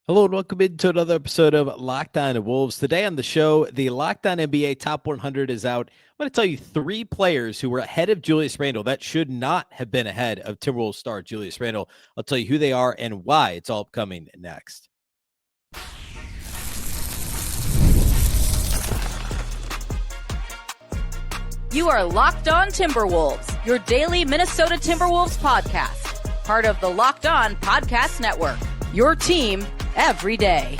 Hello and welcome into another episode of Locked On Wolves. Today on the show, the Locked On NBA Top 100 is out. I'm going to tell you three players who were ahead of Julius Randle that should not have been ahead of Timberwolves star Julius Randle. I'll tell you who they are and why. It's all coming next. You are Locked On Timberwolves, your daily Minnesota Timberwolves podcast. Part of the Locked On Podcast Network, your team every day.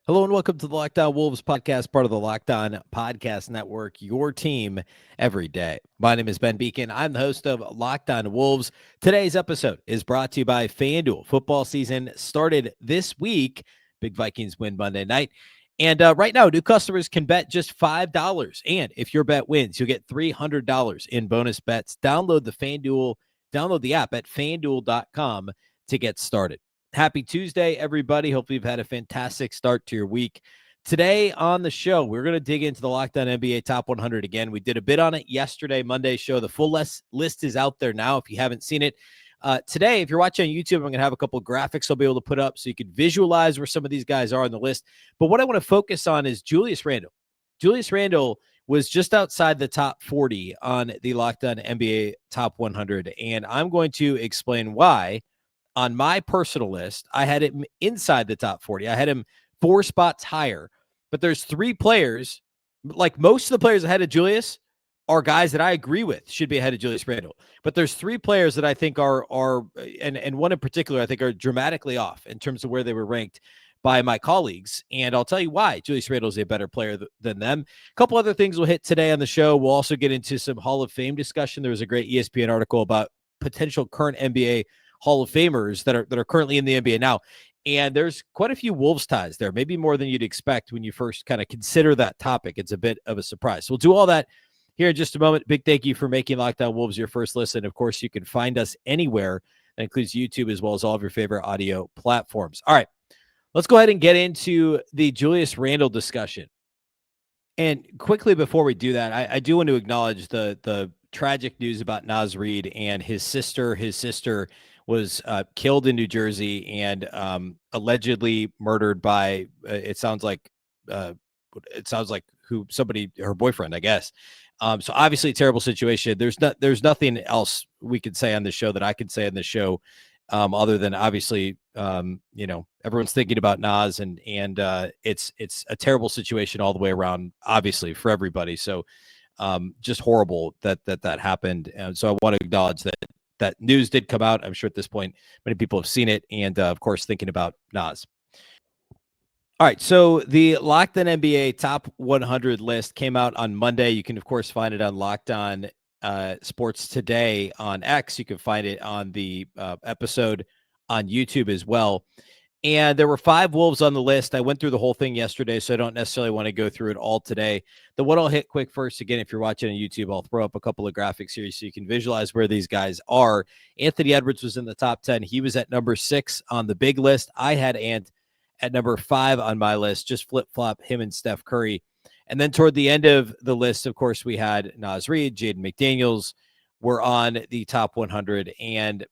Hello and welcome to the Locked On Wolves podcast, part of the Locked On Podcast Network, your team every day. My name is Ben Beecken. I'm the host of Locked On Wolves. Today's episode is brought to you by FanDuel. Football season started this week. Big Vikings win Monday night. And right now, new customers can bet just $5. And if your bet wins, you'll get $300 in bonus bets. Download the app at FanDuel.com to get started. Happy Tuesday, everybody. Hopefully you've had a fantastic start to your week. Today on the show, we're going to dig into the Locked On NBA Top 100 again. We did a bit on it yesterday, Monday's show. The full list is out there now if you haven't seen it. Today, if you're watching on YouTube, I'm going to have a couple of graphics I'll be able to put up so you can visualize where some of these guys are on the list. But what I want to focus on is Julius Randle. Julius Randle was just outside the top 40 on the Locked On NBA Top 100, and I'm going to explain why. On my personal list, I had him inside the top 40. I had him 4 spots higher, but there's 3 players, like most of the players ahead of Julius, are guys that I agree with should be ahead of Julius Randle. But there's 3 players that I think are and one in particular I think are dramatically off in terms of where they were ranked by my colleagues. And I'll tell you why. Julius Randle is a better player than them. A couple other things we'll hit today on the show. We'll also get into some Hall of Fame discussion. There was a great ESPN article about potential current NBA Hall of Famers that are currently in the NBA now. And there's quite a few Wolves ties there, maybe more than you'd expect when you first kind of consider that topic. It's a bit of a surprise. So we'll do all that here in just a moment. Big thank you for making Locked On Wolves your first listen. Of course, you can find us anywhere. That includes YouTube as well as all of your favorite audio platforms. All right, let's go ahead and get into the Julius Randle discussion. And quickly before we do that, I do want to acknowledge the tragic news about Reid and his sister. His sister was killed in New Jersey and allegedly murdered by, it sounds like her boyfriend, I guess. So obviously a terrible situation. There's nothing else we could say on the show that I could say on the show other than obviously, everyone's thinking about Nas and it's a terrible situation all the way around, obviously for everybody. So just horrible that happened. And so I want to acknowledge that news did come out. I'm sure at this point, many people have seen it. And of course, thinking about Nas. All right, so the Locked On NBA Top 100 list came out on Monday. You can, of course, find it on Locked On Sports Today on X. You can find it on the episode on YouTube as well. And there were 5 Wolves on the list. I went through the whole thing yesterday, so I don't necessarily want to go through it all today. The one I'll hit quick first, again, if you're watching on YouTube, I'll throw up a couple of graphics here so you can visualize where these guys are. Anthony Edwards was in the top 10. He was at number 6 on the big list. I had Ant at number 5 on my list, just flip-flop him and Steph Curry. And then toward the end of the list, of course, we had Nas Reid, Jaden McDaniels were on the top 100. And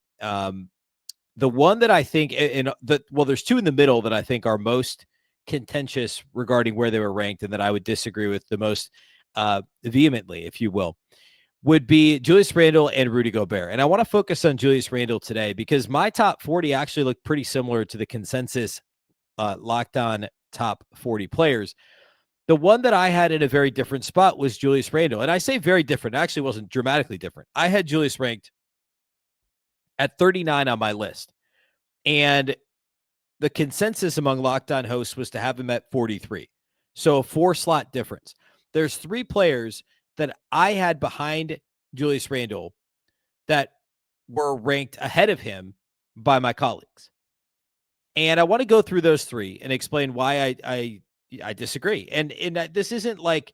the one that I think, there's 2 in the middle that I think are most contentious regarding where they were ranked and that I would disagree with the most vehemently, if you will, would be Julius Randle and Rudy Gobert. And I want to focus on Julius Randle today because my top 40 actually looked pretty similar to the consensus Locked On top 40 players. The one that I had in a very different spot was Julius Randle. And I say very different. It actually wasn't dramatically different. I had Julius ranked at 39 on my list. And the consensus among Locked On hosts was to have him at 43. So a 4-slot difference. There's 3 players that I had behind Julius Randle that were ranked ahead of him by my colleagues. And I want to go through those 3 and explain why I disagree. And this isn't like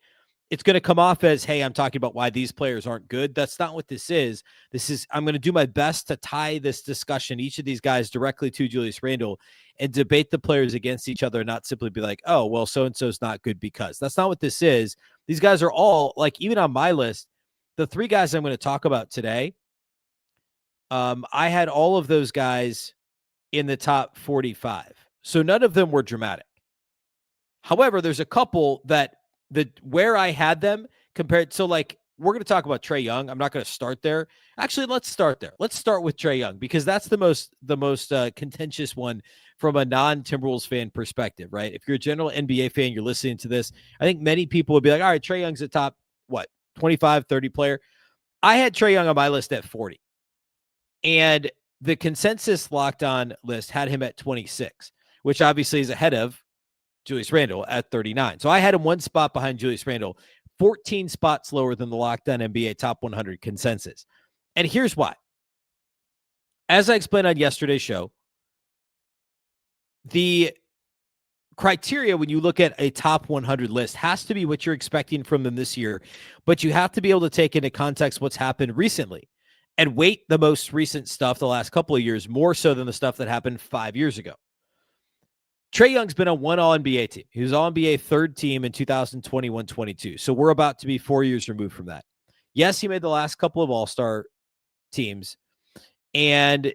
it's going to come off as, hey, I'm talking about why these players aren't good. That's not what this is. I'm going to do my best to tie this discussion, each of these guys, directly to Julius Randle and debate the players against each other, not simply be like, oh, well, so-and-so's not good because. That's not what this is. These guys are all, like, even on my list, the 3 guys I'm going to talk about today, I had all of those guys in the top 45. So none of them were dramatic. However, there's a couple that where I had them compared. So like we're going to talk about Trae Young. I'm not going to start there. Actually, let's start there. Let's start with Trae Young because that's the most contentious one from a non-Timberwolves fan perspective, right? If you're a general NBA fan, you're listening to this. I think many people would be like, all right, Trae Young's a top 25, 30 player. I had Trae Young on my list at 40. And the consensus locked on list had him at 26, which obviously is ahead of Julius Randle at 39. So I had him one spot behind Julius Randle, 14 spots lower than the Locked On NBA Top 100 consensus. And here's why. As I explained on yesterday's show, the criteria when you look at a top 100 list has to be what you're expecting from them this year, but you have to be able to take into context what's happened recently and weight the most recent stuff the last couple of years more so than the stuff that happened 5 years ago. Trae Young's been on one All-NBA team. He was All-NBA third team in 2021-22. So we're about to be 4 years removed from that. Yes, he made the last couple of All-Star teams. And,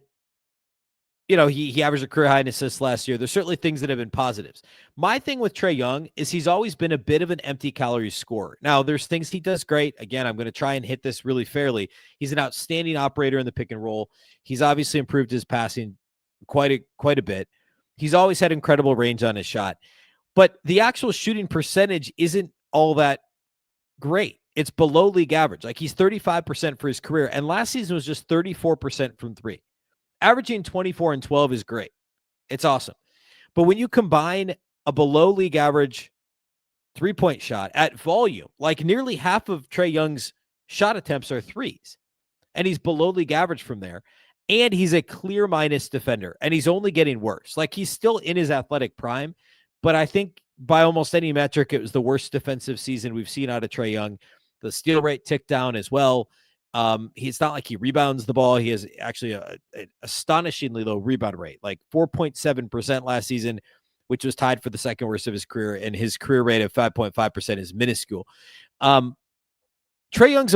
you know, he averaged a career high in assists last year. There's certainly things that have been positives. My thing with Trae Young is he's always been a bit of an empty calorie scorer. Now, there's things he does great. Again, I'm going to try and hit this really fairly. He's an outstanding operator in the pick and roll. He's obviously improved his passing quite a bit. He's always had incredible range on his shot, but the actual shooting percentage isn't all that great. It's below league average. Like he's 35% for his career, and last season was just 34% from three. Averaging 24 and 12 is great. It's awesome. But when you combine a below league average three-point shot at volume, like nearly half of Trae Young's shot attempts are threes, and he's below league average from there. And he's a clear minus defender, and he's only getting worse. Like he's still in his athletic prime, but I think by almost any metric, it was the worst defensive season we've seen out of Trae Young. The steal rate ticked down as well. He's not like he rebounds the ball. He has actually an astonishingly low rebound rate, like 4.7% last season, which was tied for the second worst of his career, and his career rate of 5.5% is minuscule. Trae Young's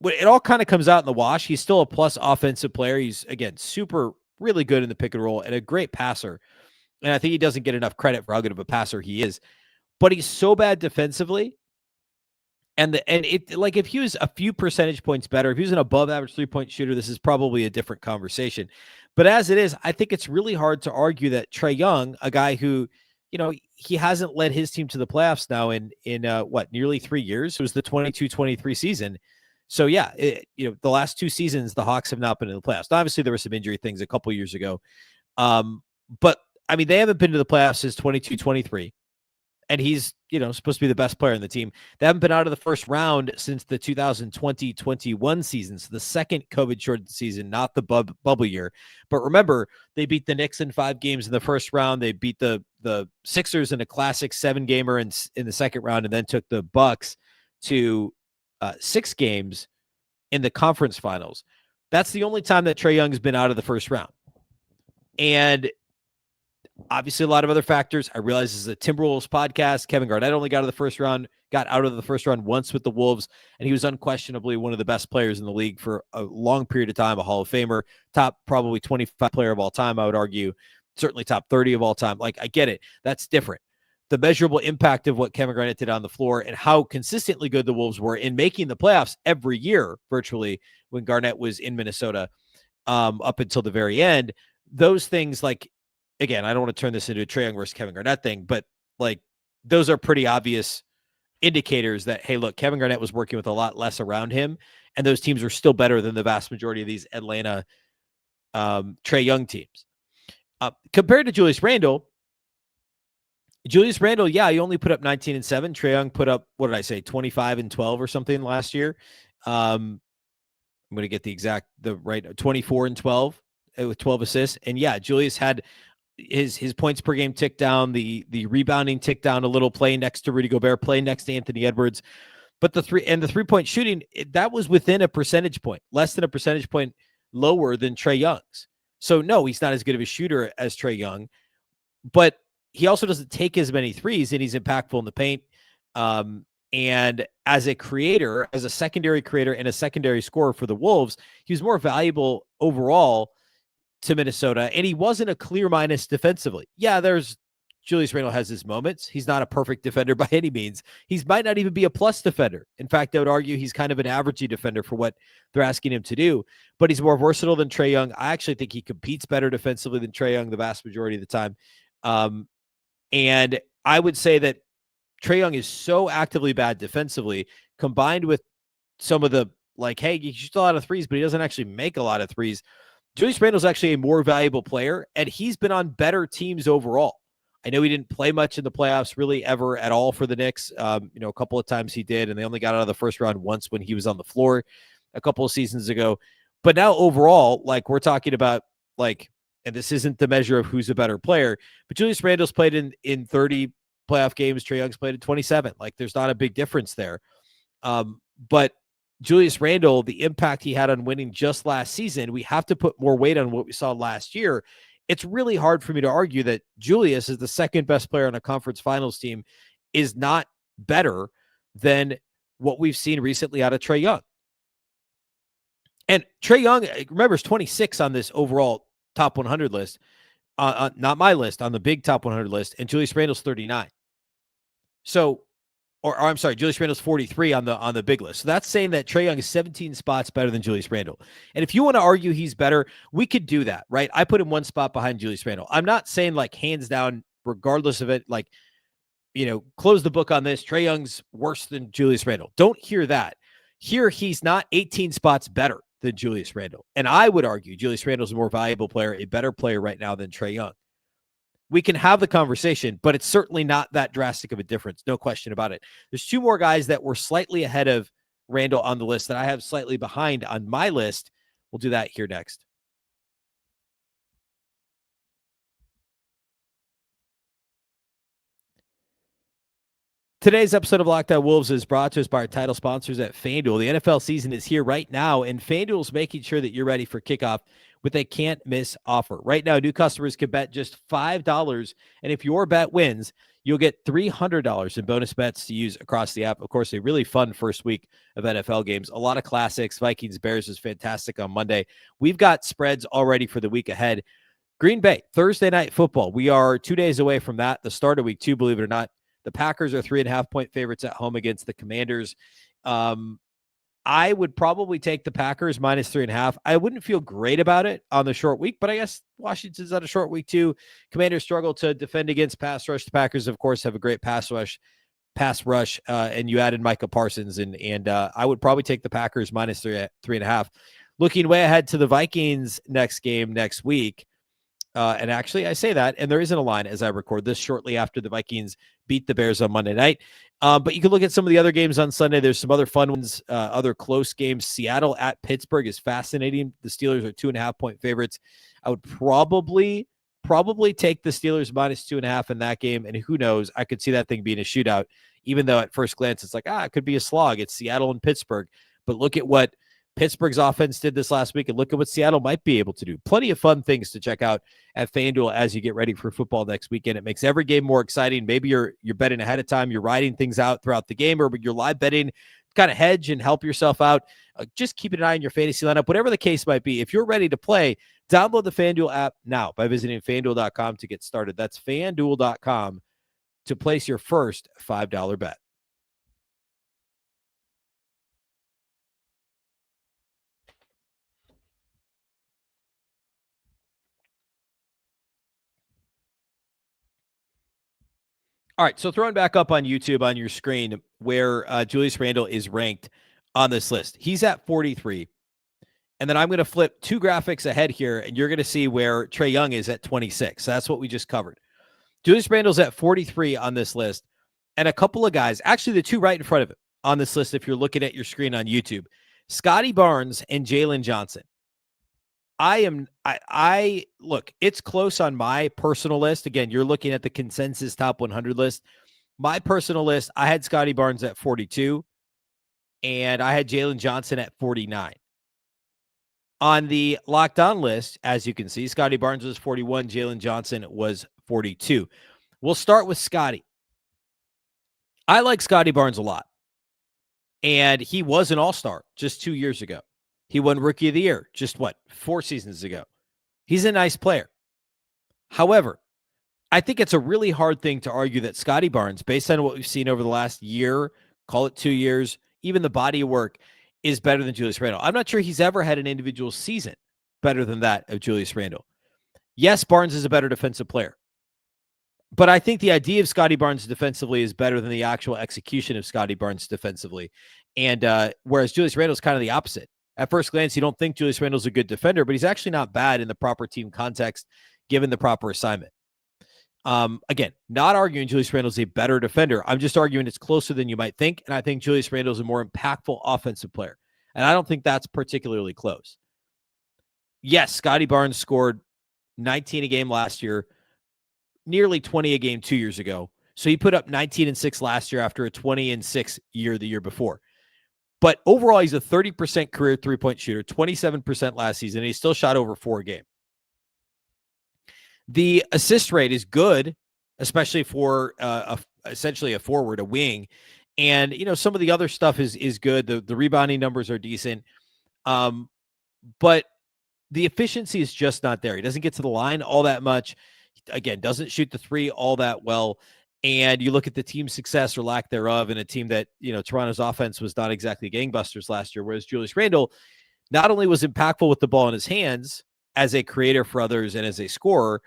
it all kind of comes out in the wash. He's still a plus offensive player. He's, again, really good in the pick and roll and a great passer. And I think he doesn't get enough credit for how good of a passer he is. But he's so bad defensively. And if he was a few percentage points better, if he was an above average 3-point shooter, this is probably a different conversation. But as it is, I think it's really hard to argue that Trae Young, a guy who, you know, he hasn't led his team to the playoffs now in nearly 3 years. It was the 22-23 season. So, yeah, the last two seasons, the Hawks have not been in the playoffs. Now, obviously, there were some injury things a couple years ago. But, I mean, they haven't been to the playoffs since 22-23. And he's, supposed to be the best player in the team. They haven't been out of the first round since the 2020-21 season. So the second COVID-shortened season, not the bubble year. But remember, they beat the Knicks in 5 games in the first round. They beat the Sixers in a classic 7-gamer in the second round, and then took the Bucks to 6 games in the conference finals. That's the only time that Trae Young's been out of the first round. And obviously a lot of other factors. I realize this is a Timberwolves podcast. Kevin Garnett only got out of the first round once with the Wolves, and he was unquestionably one of the best players in the league for a long period of time, a Hall of Famer, top probably 25 player of all time, I would argue, certainly top 30 of all time. Like, I get it. That's different. The measurable impact of what Kevin Garnett did on the floor and how consistently good the Wolves were in making the playoffs every year, virtually, when Garnett was in Minnesota up until the very end. Those things, like, again, I don't want to turn this into a Trae Young versus Kevin Garnett thing, but like those are pretty obvious indicators that, hey, look, Kevin Garnett was working with a lot less around him, and those teams are still better than the vast majority of these Atlanta Trae Young teams. Compared to Julius Randle, yeah, he only put up 19 and 7. Trae Young put up, 25 and 12 or something last year. I'm going to get the right 24 and 12 with 12 assists. And yeah, Julius had his points per game ticked down, the rebounding ticked down a little, playing next to Rudy Gobert, playing next to Anthony Edwards. But the 3-point shooting, that was within a percentage point, less than a percentage point lower than Trae Young's. So no, he's not as good of a shooter as Trae Young, but he also doesn't take as many threes, and he's impactful in the paint. And as a creator, as a secondary creator and a secondary scorer for the Wolves, he was more valuable overall to Minnesota. And he wasn't a clear minus defensively. Yeah, Julius Randle has his moments. He's not a perfect defender by any means. He might not even be a plus defender. In fact, I would argue he's kind of an averagey defender for what they're asking him to do, but he's more versatile than Trae Young. I actually think he competes better defensively than Trae Young the vast majority of the time. And I would say that Trae Young is so actively bad defensively, combined with some of the, like, hey, he shoots a lot of threes, but he doesn't actually make a lot of threes. Julius Randle is actually a more valuable player, and he's been on better teams overall. I know he didn't play much in the playoffs really ever at all for the Knicks. A couple of times he did, and they only got out of the first round once when he was on the floor a couple of seasons ago. But now overall, like, we're talking about, like, and this isn't the measure of who's a better player, but Julius Randle's played in 30 playoff games. Trae Young's played in 27. Like, there's not a big difference there. But Julius Randle, the impact he had on winning just last season, we have to put more weight on what we saw last year. It's really hard for me to argue that Julius is the second best player on a conference finals team is not better than what we've seen recently out of Trae Young. And Trae Young, remember, is 26 on this overall top 100 list. Not my list, on the big top 100 list, and Julius Randle's 39. So, or I'm sorry, Julius Randle's 43 on the big list. So that's saying that Trae Young is 17 spots better than Julius Randle. And if you want to argue he's better, we could do that, right? I put him one spot behind Julius Randle. I'm not saying, like, hands down, regardless of it, like, close the book on this. Trae Young's worse than Julius Randle. Don't hear that. Here, he's not 18 spots better than Julius Randle. And I would argue Julius Randle's a more valuable player, a better player right now than Trae Young. We can have the conversation, but it's certainly not that drastic of a difference. No question about it. There's two more guys that were slightly ahead of Randle on the list that I have slightly behind on my list. We'll do that here next. Today's episode of Locked On Wolves is brought to us by our title sponsors at FanDuel. The NFL season is here right now, and FanDuel's making sure that you're ready for kickoff with a can't-miss offer. Right now, new customers can bet just $5, and if your bet wins, you'll get $300 in bonus bets to use across the app. Of course, a really fun first week of NFL games. A lot of classics. Vikings-Bears is fantastic on Monday. We've got spreads already for the week ahead. Green Bay, Thursday Night Football. We are 2 days away from that, the start of week 2, believe it or not. The Packers are 3.5-point favorites at home against the Commanders. I would probably take the Packers minus 3.5. I wouldn't feel great about it on the short week, but I guess Washington's on a short week too. Commanders struggle to defend against pass rush. The Packers, of course, have a great pass rush, and you added Micah Parsons, and I would probably take the Packers minus 3.5. Looking way ahead to the Vikings next game next week. And actually, I say that, and there isn't a line as I record this shortly after the Vikings beat the Bears on Monday night. But you can look at some of the other games on Sunday. There's some other fun ones, other close games. Seattle at Pittsburgh is fascinating. The Steelers are 2.5-point favorites. I would probably take the Steelers minus 2.5 in that game. And who knows, I could see that thing being a shootout, even though at first glance it's like, it could be a slog. It's Seattle and Pittsburgh. But look at what Pittsburgh's offense did this last week, and look at what Seattle might be able to do. Plenty of fun things to check out at FanDuel as you get ready for football next weekend. It makes every game more exciting. Maybe you're betting ahead of time, you're riding things out throughout the game, or you're live betting, kind of hedge and help yourself out. Just keep an eye on your fantasy lineup, whatever the case might be. If you're ready to play, download the FanDuel app now by visiting FanDuel.com to get started. That's FanDuel.com to place your first $5 bet. All right, so throwing back up on YouTube on your screen where Julius Randle is ranked on this list. He's at 43. And then I'm going to flip two graphics ahead here, and you're going to see where Trae Young is at 26. So that's what we just covered. Julius Randle's at 43 on this list. And a couple of guys, actually the two right in front of him on this list, if you're looking at your screen on YouTube, Scotty Barnes and Jalen Johnson. Look, it's close on my personal list. Again, you're looking at the consensus top 100 list. My personal list, I had Scotty Barnes at 42, and I had Jalen Johnson at 49. On the Locked On list, as you can see, Scotty Barnes was 41, Jalen Johnson was 42. We'll start with Scotty. I like Scotty Barnes a lot. And he was an all-star just 2 years ago. He won Rookie of the Year just 4 seasons ago. He's a nice player. However, I think it's a really hard thing to argue that Scottie Barnes, based on what we've seen over the last year, call it 2 years, even the body of work, is better than Julius Randle. I'm not sure he's ever had an individual season better than that of Julius Randle. Yes, Barnes is a better defensive player. But I think the idea of Scottie Barnes defensively is better than the actual execution of Scottie Barnes defensively. And whereas Julius Randle is kind of the opposite. At first glance, you don't think Julius Randle's a good defender, but he's actually not bad in the proper team context, given the proper assignment. Again, not arguing Julius Randle's a better defender. I'm just arguing it's closer than you might think. And I think Julius Randle's a more impactful offensive player. And I don't think that's particularly close. Yes, Scottie Barnes scored 19 a game last year, nearly 20 a game 2 years ago. So he put up 19 and 6 last year after a 20 and 6 year the year before. But overall, he's a 30% career three-point shooter, 27% last season, and he still shot over 4 a game. The assist rate is good, especially for essentially a forward, a wing. And, some of the other stuff is good. The rebounding numbers are decent. But the efficiency is just not there. He doesn't get to the line all that much. Again, doesn't shoot the three all that well. And you look at the team's success or lack thereof in a team that, Toronto's offense was not exactly gangbusters last year, whereas Julius Randle not only was impactful with the ball in his hands as a creator for others and as a scorer,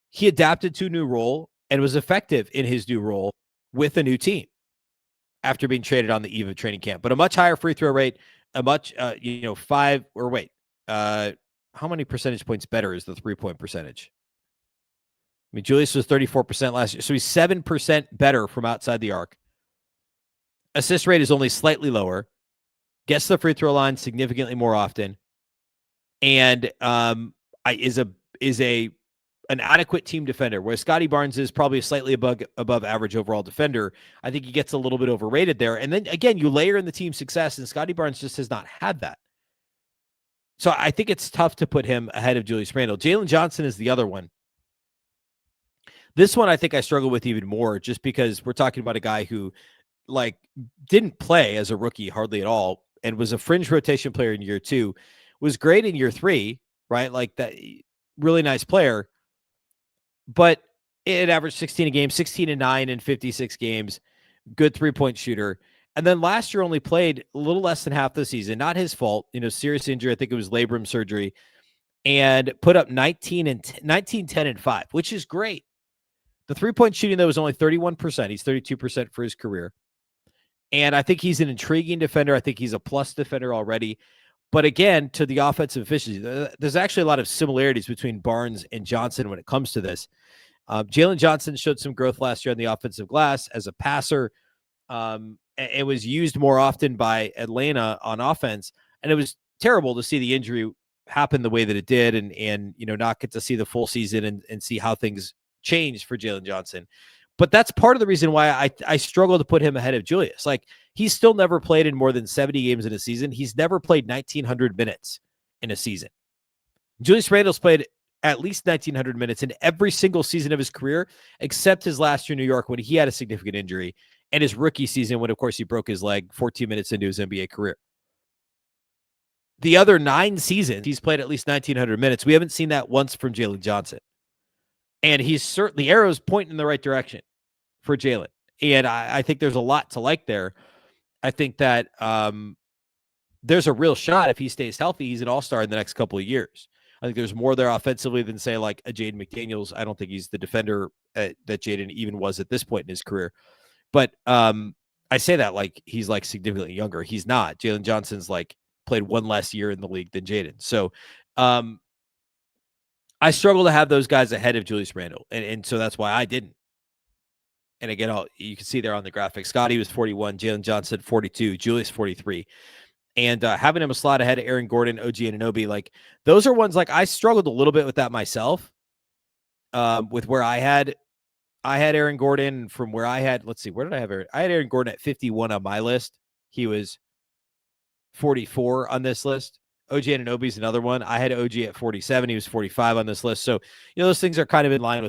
he adapted to a new role and was effective in his new role with a new team after being traded on the eve of training camp. But a much higher free throw rate, a much, how many percentage points better is the 3-point percentage? I mean, Julius was 34% last year, so he's 7% better from outside the arc. Assist rate is only slightly lower. Gets the free throw line significantly more often, and is an adequate team defender. Where Scottie Barnes is probably a slightly above average overall defender. I think he gets a little bit overrated there. And then again, you layer in the team success, and Scottie Barnes just has not had that. So I think it's tough to put him ahead of Julius Randle. Jalen Johnson is the other one. This one I think I struggle with even more, just because we're talking about a guy who didn't play as a rookie hardly at all and was a fringe rotation player in year 2, was great in year 3, right? Like that, really nice player, but it averaged 16 a game, 16 and 9 in 56 games, good 3-point shooter. And then last year only played a little less than half the season, not his fault, serious injury. I think it was labrum surgery, and put up 19, 10 and 5, which is great. The 3-point shooting, though, was only 31%. He's 32% for his career. And I think he's an intriguing defender. I think he's a plus defender already. But again, to the offensive efficiency, there's actually a lot of similarities between Barnes and Johnson when it comes to this. Jalen Johnson showed some growth last year on the offensive glass as a passer. It was used more often by Atlanta on offense. And it was terrible to see the injury happen the way that it did and not get to see the full season and see how things changed for Jalen Johnson. But that's part of the reason why I struggle to put him ahead of Julius. He's still never played in more than 70 games in a season. He's never played 1,900 minutes in a season. Julius Randle's played at least 1,900 minutes in every single season of his career, except his last year in New York when he had a significant injury, and his rookie season when, of course, he broke his leg 14 minutes into his NBA career. The other 9 seasons, he's played at least 1,900 minutes. We haven't seen that once from Jalen Johnson. And he's certainly, arrows pointing in the right direction for Jalen. And I think there's a lot to like there. I think that there's a real shot if he stays healthy. He's an all-star in the next couple of years. I think there's more there offensively than, say, like a Jaden McDaniels. I don't think he's the defender that Jaden even was at this point in his career. But I say that like he's significantly younger. He's not. Jalen Johnson's played one less year in the league than Jaden. So I struggle to have those guys ahead of Julius Randle. And so that's why I didn't. And again, you can see there on the graphic, Scottie was 41, Jalen Johnson 42, Julius 43. And having him a slot ahead of Aaron Gordon, OG Anunoby, those are ones I struggled a little bit with that myself. With where I had Aaron Gordon from where I had, let's see, where did I have Aaron? I had Aaron Gordon at 51 on my list. He was 44 on this list. OG Anunoby's another one. I had OG at 47. He was 45 on this list. So, those things are kind of in line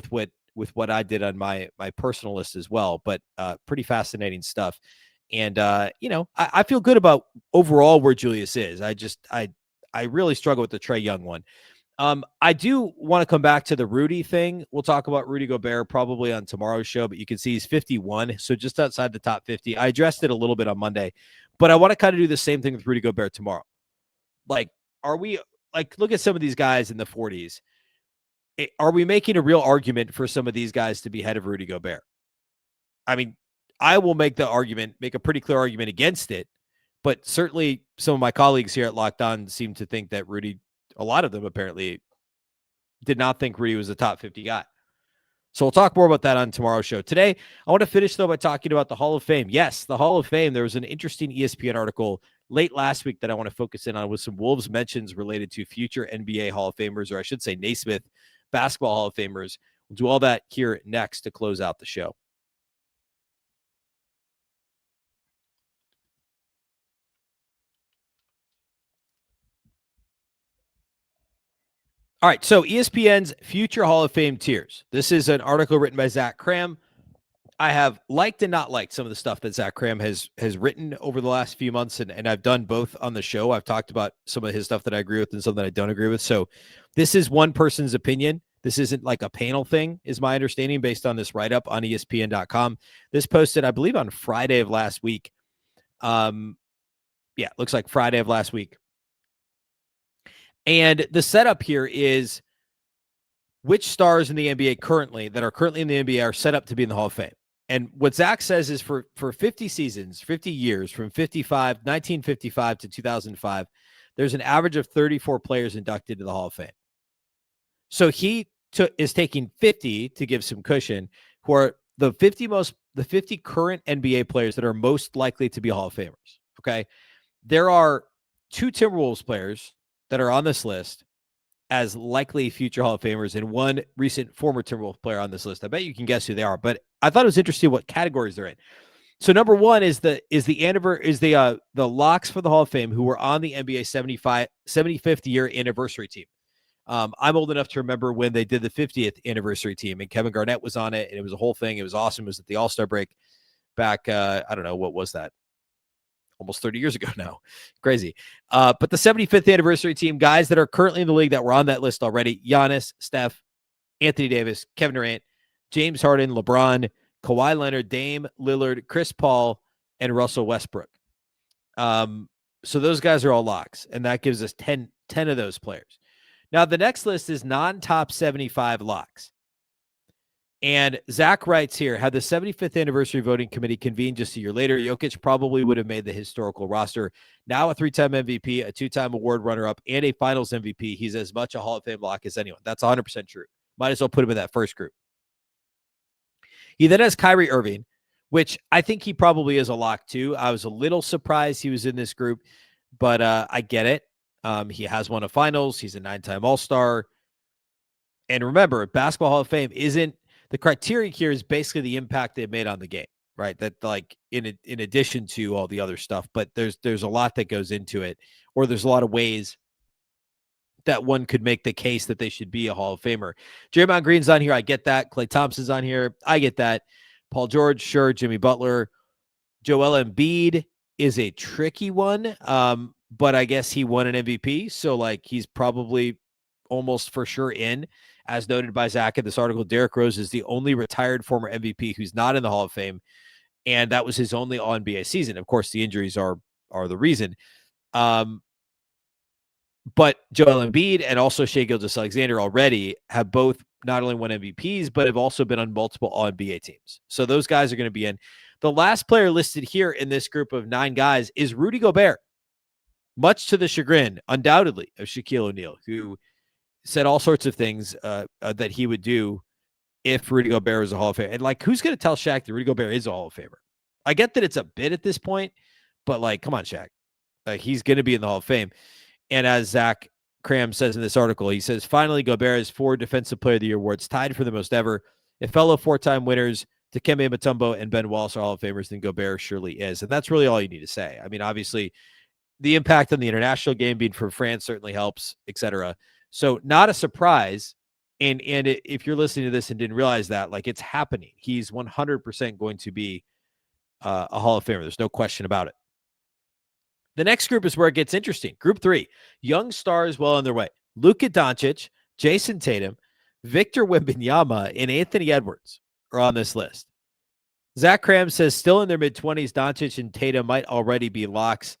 with what I did on my personal list as well, but pretty fascinating stuff. And I feel good about overall where Julius is. I really struggle with the Trae Young one. I do want to come back to the Rudy thing. We'll talk about Rudy Gobert probably on tomorrow's show, but you can see he's 51, so just outside the top 50. I addressed it a little bit on Monday, but I want to kind of do the same thing with Rudy Gobert tomorrow. Like, are we look at some of these guys in the 40s? Are we making a real argument for some of these guys to be ahead of Rudy Gobert? I mean, I will make a pretty clear argument against it, but certainly some of my colleagues here at Locked On seem to think that Rudy, a lot of them apparently, did not think Rudy was a top 50 guy. So we'll talk more about that on tomorrow's show. Today, I want to finish, though, by talking about the Hall of Fame. Yes, the Hall of Fame. There was an interesting ESPN article late last week that I want to focus in on with some Wolves mentions related to future NBA Hall of Famers, or I should say Naismith basketball Hall of Famers. We'll do all that here next to close out the show. All right, so ESPN's Future Hall of Fame tiers. This is an article written by Zach Cram. I have liked and not liked some of the stuff that Zach Cram has written over the last few months, and I've done both on the show. I've talked about some of his stuff that I agree with and some that I don't agree with. So this is one person's opinion. This isn't like a panel thing, is my understanding, based on this write-up on ESPN.com. This posted, I believe, on Friday of last week. Yeah, looks like Friday of last week. And the setup here is which stars in the NBA that are currently in the NBA are set up to be in the Hall of Fame. And what Zach says is for 50 seasons, 50 years, from 1955 to 2005, there's an average of 34 players inducted to the Hall of Fame. So he is taking 50 to give some cushion, who are the 50 current NBA players that are most likely to be Hall of Famers. Okay. There are 2 Timberwolves players that are on this list as likely future Hall of Famers, and one recent former Timberwolves player on this list. I bet you can guess who they are, but I thought it was interesting what categories they're in. So number one is the locks for the Hall of Fame who were on the NBA 75th year anniversary team. I'm old enough to remember when they did the 50th anniversary team, and Kevin Garnett was on it, and it was a whole thing. It was awesome. It was at the All-Star break back, I don't know, what was that? Almost 30 years ago now. Crazy. But the 75th anniversary team, guys that are currently in the league that were on that list already: Giannis, Steph, Anthony Davis, Kevin Durant, James Harden, LeBron, Kawhi Leonard, Dame Lillard, Chris Paul, and Russell Westbrook. So those guys are all locks, and that gives us 10 of those players. Now, the next list is non-top 75 locks. And Zach writes here, had the 75th anniversary voting committee convened just a year later, Jokic probably would have made the historical roster. Now a 3-time MVP, a 2-time award runner-up, and a finals MVP. He's as much a Hall of Fame lock as anyone. That's 100% true. Might as well put him in that first group. He then has Kyrie Irving, which I think he probably is a lock too. I was a little surprised he was in this group, but I get it. He has won a finals. He's a 9-time All-Star. And remember, Basketball Hall of Fame isn't, the criteria here is basically the impact they've made on the game, right? That, like, in addition to all the other stuff, but there's a lot that goes into it, or there's a lot of ways that one could make the case that they should be a Hall of Famer. Draymond Green's on here. I get that. Klay Thompson's on here. I get that. Paul George, sure. Jimmy Butler. Joel Embiid is a tricky one, but I guess he won an MVP, so like he's probably almost for sure in. As noted by Zach in this article, Derrick Rose is the only retired former MVP who's not in the Hall of Fame, and that was his only All-NBA season. Of course, the injuries are the reason. But Joel Embiid and also Shai Gilgeous-Alexander already have both not only won MVPs, but have also been on multiple All-NBA teams. So those guys are going to be in. The last player listed here in this group of 9 guys is Rudy Gobert, much to the chagrin, undoubtedly, of Shaquille O'Neal, who said all sorts of things that he would do if Rudy Gobert was a Hall of Famer. And, like, who's going to tell Shaq that Rudy Gobert is a Hall of Famer? I get that it's a bit at this point, but, like, come on, Shaq. He's going to be in the Hall of Fame. And as Zach Cram says in this article, he says, finally, Gobert has 4 Defensive Player of the Year awards, tied for the most ever. If fellow 4-time winners Dikembe Mutombo and Ben Wallace are Hall of Famers, then Gobert surely is. And that's really all you need to say. I mean, obviously, the impact on the international game being from France certainly helps, etc. So not a surprise. And if you're listening to this and didn't realize that, like, it's happening. He's 100% going to be a Hall of Famer. There's no question about it. The next group is where it gets interesting. Group 3, young stars well on their way. Luka Doncic, Jason Tatum, Victor Wembanyama, and Anthony Edwards are on this list. Zach Cram says still in their mid-20s, Doncic and Tatum might already be locks.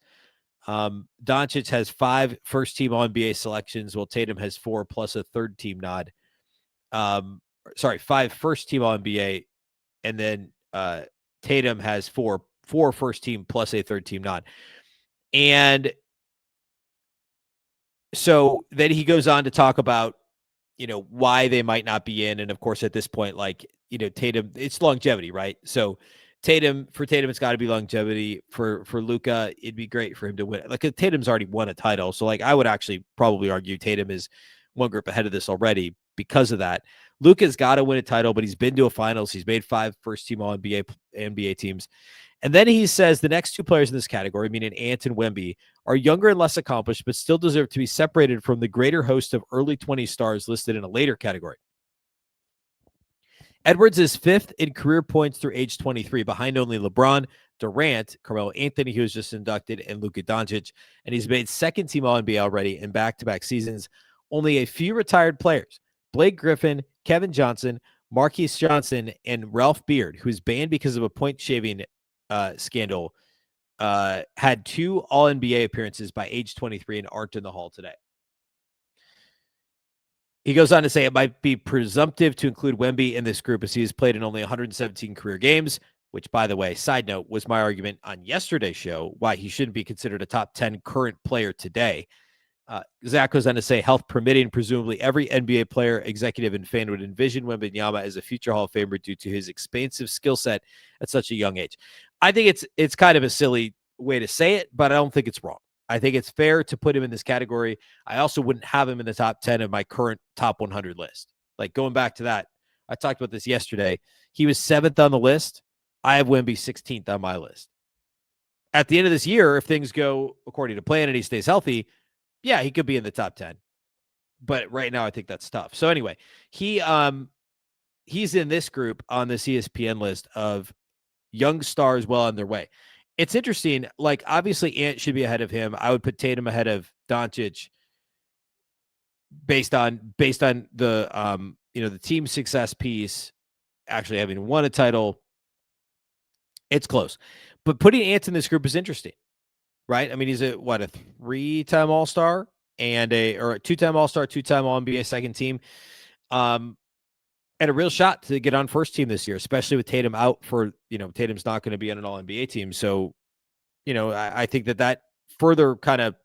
Doncic has 5 first-team All-NBA selections, while Tatum has 4 plus a third-team nod. 5 first-team All-NBA, and then Tatum has 4 first-team plus a third-team nod. And so then he goes on to talk about, why they might not be in. And of course, at this point, Tatum, it's longevity, right? So for Tatum, it's got to be longevity. For Luka, it'd be great for him to win. Like, Tatum's already won a title. So I would actually probably argue Tatum is one group ahead of this already because of that. Luka's got to win a title, but he's been to a finals. He's made 5 first-team All-NBA teams. And then he says the next 2 players in this category, meaning Ant and Wemby, are younger and less accomplished, but still deserve to be separated from the greater host of early 20 stars listed in a later category. Edwards is 5th in career points through age 23, behind only LeBron, Durant, Carmelo Anthony, who was just inducted, and Luka Doncic. And he's made second-team All-NBA already in back-to-back seasons. Only a few retired players, Blake Griffin, Kevin Johnson, Marquise Johnson, and Ralph Beard, who's banned because of a point-shaving scandal, had 2 All-NBA appearances by age 23 and aren't in the Hall today. He goes on to say it might be presumptive to include Wemby in this group as he has played in only 117 career games, which, by the way, side note, was my argument on yesterday's show why he shouldn't be considered a top 10 current player today. Zach goes on to say, health permitting, presumably every NBA player, executive, and fan would envision Wembanyama as a future Hall of Famer due to his expansive skill set at such a young age. I think it's kind of a silly way to say it, but I don't think it's wrong. I think it's fair to put him in this category. I also wouldn't have him in the top 10 of my current top 100 list. Like, going back to that, I talked about this yesterday. He was 7th on the list. I have Wemby 16th on my list. At the end of this year, if things go according to plan and he stays healthy, yeah, he could be in the top 10. But right now, I think that's tough. So anyway, he's in this group on this ESPN list of young stars well on their way. It's interesting. Like, obviously, Ant should be ahead of him. I would put Tatum ahead of Doncic based on the the team success piece, actually having won a title. It's close, but putting Ant in this group is interesting, right? I mean, he's a 3-time All-Star and a 2-time All-Star, 2-time All-NBA second team, and a real shot to get on first team this year, especially with Tatum out for, Tatum's not going to be on an All-NBA team. So, I think that further kind of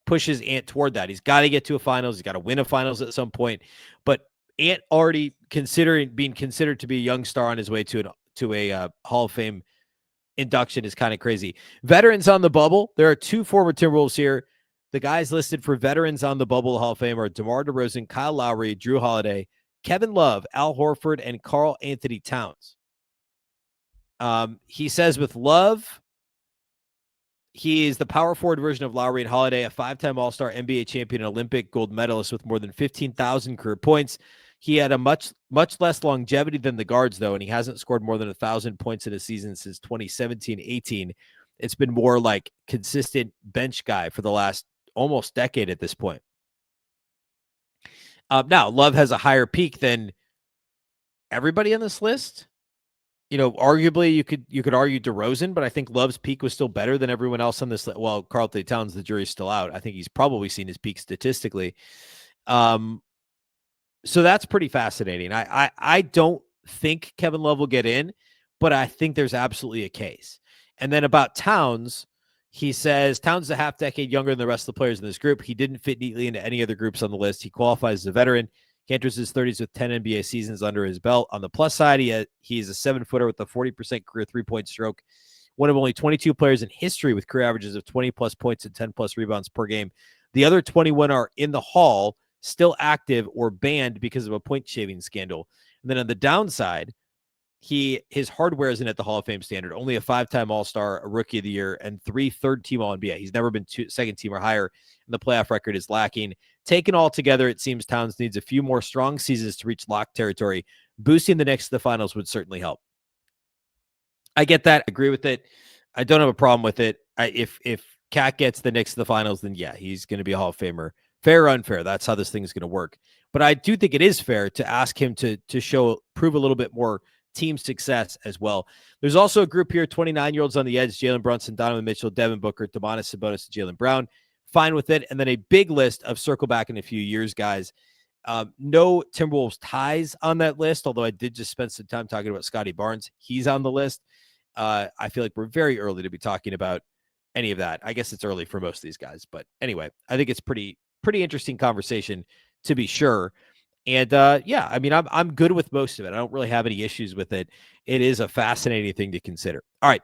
pushes Ant toward that. He's got to get to a finals. He's got to win a finals at some point. But Ant already being considered to be a young star on his way to a Hall of Fame induction is kind of crazy. Veterans on the bubble. There are 2 former Timberwolves here. The guys listed for veterans on the bubble Hall of Fame are DeMar DeRozan, Kyle Lowry, Drew Holiday, Kevin Love, Al Horford, and Karl Anthony Towns. He says with Love, he is the power forward version of Lowry and Holiday, a 5-time All-Star, NBA champion, and Olympic gold medalist with more than 15,000 career points. He had a much less longevity than the guards, though, and he hasn't scored more than 1,000 points in a season since 2017-18. It's been more like consistent bench guy for the last almost decade at this point. Now, Love has a higher peak than everybody on this list. Arguably you could argue DeRozan, but I think Love's peak was still better than everyone else on this list. Well, Karl Anthony Towns, the jury's still out. I think he's probably seen his peak statistically. So that's pretty fascinating. I don't think Kevin Love will get in, but I think there's absolutely a case. And then about Towns, he says Towns is a half decade younger than the rest of the players in this group. He didn't fit neatly into any other groups on the list. He qualifies as a veteran. He enters his 30s with 10 NBA seasons under his belt. On the plus side, he is a 7-footer with a 40% career three-point stroke. One of only 22 players in history with career averages of 20-plus points and 10-plus rebounds per game. The other 21 are in the Hall, still active or banned because of a point-shaving scandal. And then on the downside, his hardware isn't at the Hall of Fame standard. Only a 5-time All-Star, a Rookie of the Year, and 3 third-team All-NBA. He's never been second-team or higher, and the playoff record is lacking. Taken all together, it seems Towns needs a few more strong seasons to reach lock territory. Boosting the Knicks to the finals would certainly help. I get that. I agree with it. I don't have a problem with it. If Cat gets the Knicks to the finals, then yeah, he's going to be a Hall of Famer. Fair or unfair, that's how this thing is going to work. But I do think it is fair to ask him to prove a little bit more team success as well. There's also a group here, 29-year-olds on the edge: Jalen Brunson, Donovan Mitchell, Devin Booker, Domantas Sabonis, and Jaylen Brown. Fine with it. And then a big list of circle back in a few years, guys. No Timberwolves ties on that list, although I did just spend some time talking about Scotty Barnes. He's on the list. I feel like we're very early to be talking about any of that. I guess it's early for most of these guys, but anyway, I think it's pretty interesting conversation to be sure. And yeah, I mean, I'm good with most of it. I don't really have any issues with it. It is a fascinating thing to consider. All right.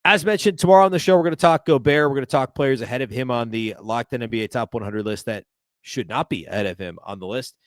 As mentioned, tomorrow on the show, we're going to talk Gobert. We're going to talk players ahead of him on the Locked On NBA Top 100 list that should not be ahead of him on the list.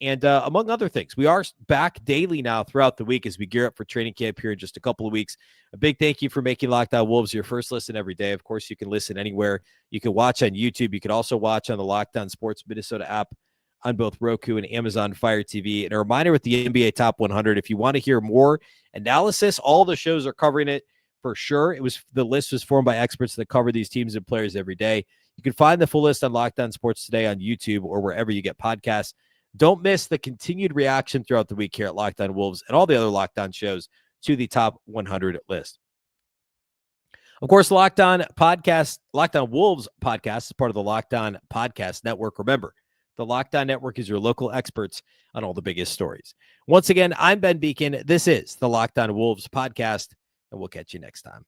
And among other things, we are back daily now throughout the week as we gear up for training camp here in just a couple of weeks. A big thank you for making Locked On Wolves your first listen every day. Of course, you can listen anywhere. You can watch on YouTube. You can also watch on the Locked On Sports Minnesota app on both Roku and Amazon Fire TV. And a reminder with the NBA Top 100, if you want to hear more analysis, all the shows are covering it for sure. The list was formed by experts that cover these teams and players every day. You can find the full list on Locked On Sports Today on YouTube or wherever you get podcasts. Don't miss the continued reaction throughout the week here at Locked On Wolves and all the other Locked On shows to the top 100 list. Of course, Locked On Wolves podcast is part of the Locked On Podcast Network. Remember, the Locked On Network is your local experts on all the biggest stories. Once again, I'm Ben Beecken. This is the Locked On Wolves podcast, and we'll catch you next time.